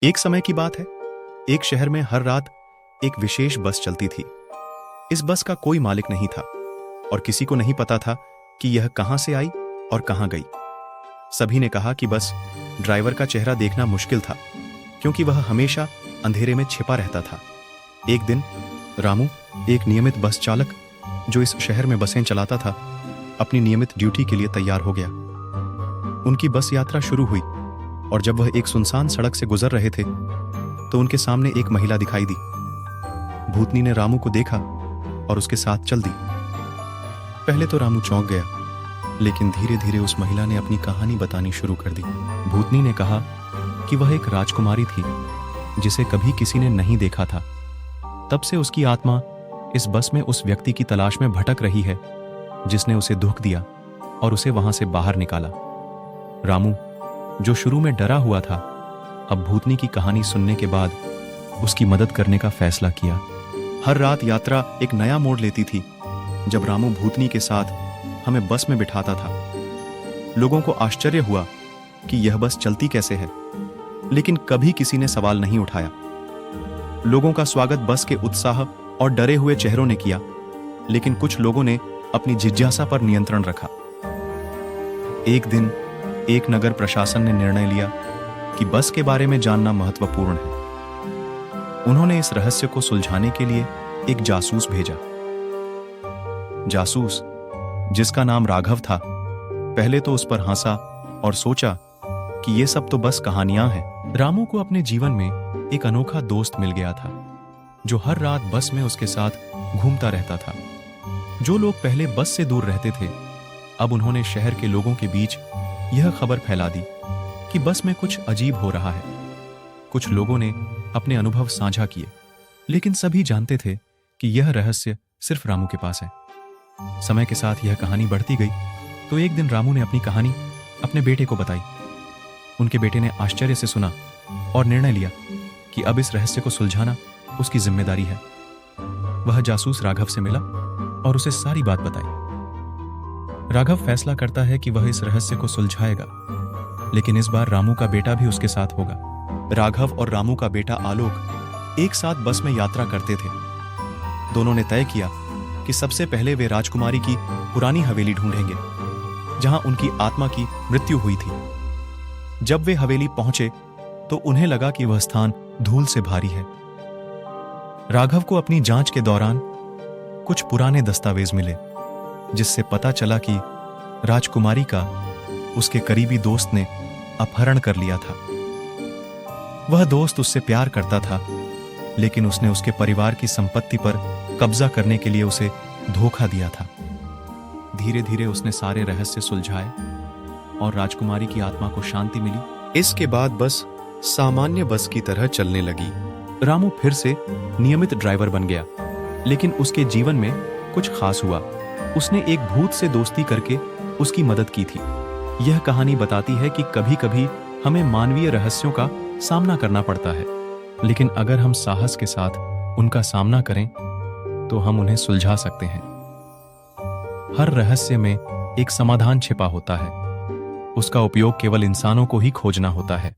एक समय की बात है। एक शहर में हर रात एक विशेष बस चलती थी। इस बस का कोई मालिक नहीं था और किसी को नहीं पता था कि यह कहां से आई और कहां गई। सभी ने कहा कि बस ड्राइवर का चेहरा देखना मुश्किल था, क्योंकि वह हमेशा अंधेरे में छिपा रहता था। एक दिन रामू, एक नियमित बस चालक जो इस शहर में बसें चलाता था, अपनी नियमित ड्यूटी के लिए तैयार हो गया। उनकी बस यात्रा शुरू हुई और जब वह एक सुनसान सड़क से गुजर रहे थे तो उनके सामने एक महिला दिखाई दी। भूतनी ने रामू को देखा और उसके साथ चल दी। पहले तो रामू चौंक गया, लेकिन धीरे धीरे उस महिला ने अपनी कहानी बतानी शुरू कर दी। भूतनी ने कहा कि वह एक राजकुमारी थी जिसे कभी किसी ने नहीं देखा था। तब से उसकी आत्मा इस बस में उस व्यक्ति की तलाश में भटक रही है जिसने उसे दुख दिया और उसे वहां से बाहर निकाला। रामू, जो शुरू में डरा हुआ था, अब भूतनी की कहानी सुनने के बाद उसकी मदद करने का फैसला किया। हर रात यात्रा एक नया मोड़ लेती थी। जब रामू भूतनी के साथ हमें बस में बिठाता था, लोगों को आश्चर्य हुआ कि यह बस चलती कैसे है, लेकिन कभी किसी ने सवाल नहीं उठाया। लोगों का स्वागत बस के उत्साह और डरे हुए चेहरों ने किया, लेकिन कुछ लोगों ने अपनी जिज्ञासा पर नियंत्रण रखा। एक दिन एक नगर प्रशासन ने निर्णय लिया कि बस के बारे में जानना महत्वपूर्ण है। उन्होंने इस रहस्य को सुलझाने के लिए एक जासूस भेजा। जासूस, जिसका नाम राघव था, पहले तो उस पर हंसा और सोचा कि ये सब तो बस कहानियां हैं। रामू को अपने जीवन में एक अनोखा दोस्त मिल गया था जो हर रात बस में उसके साथ घूमता रहता था। जो लोग पहले बस से दूर रहते थे, अब उन्होंने शहर के लोगों के बीच यह खबर फैला दी कि बस में कुछ अजीब हो रहा है। कुछ लोगों ने अपने अनुभव साझा किए, लेकिन सभी जानते थे कि यह रहस्य सिर्फ रामू के पास है। समय के साथ यह कहानी बढ़ती गई, तो एक दिन रामू ने अपनी कहानी अपने बेटे को बताई। उनके बेटे ने आश्चर्य से सुना और निर्णय लिया कि अब इस रहस्य को सुलझाना उसकी जिम्मेदारी है। वह जासूस राघव से मिला और उसे सारी बात बताई। राघव फैसला करता है कि वह इस रहस्य को सुलझाएगा, लेकिन इस बार रामू का बेटा भी उसके साथ होगा। राघव और रामू का बेटा आलोक एक साथ बस में यात्रा करते थे। दोनों ने तय किया कि सबसे पहले वे राजकुमारी की पुरानी हवेली ढूंढेंगे, जहां उनकी आत्मा की मृत्यु हुई थी। जब वे हवेली पहुंचे तो उन्हें लगा कि वह स्थान धूल से भारी है। राघव को अपनी जांच के दौरान कुछ पुराने दस्तावेज मिले, जिससे पता चला कि राजकुमारी का उसके करीबी दोस्त ने अपहरण कर लिया था। वह दोस्त उससे प्यार करता था, लेकिन उसने उसके परिवार की संपत्ति पर कब्जा करने के लिए उसे धोखा दिया था। धीरे धीरे उसने सारे रहस्य सुलझाए और राजकुमारी की आत्मा को शांति मिली। इसके बाद बस सामान्य बस की तरह चलने लगी। रामू फिर से नियमित ड्राइवर बन गया, लेकिन उसके जीवन में कुछ खास हुआ। उसने एक भूत से दोस्ती करके उसकी मदद की थी। यह कहानी बताती है कि कभी-कभी हमें मानवीय रहस्यों का सामना करना पड़ता है, लेकिन अगर हम साहस के साथ उनका सामना करें तो हम उन्हें सुलझा सकते हैं। हर रहस्य में एक समाधान छिपा होता है। उसका उपयोग केवल इंसानों को ही खोजना होता है।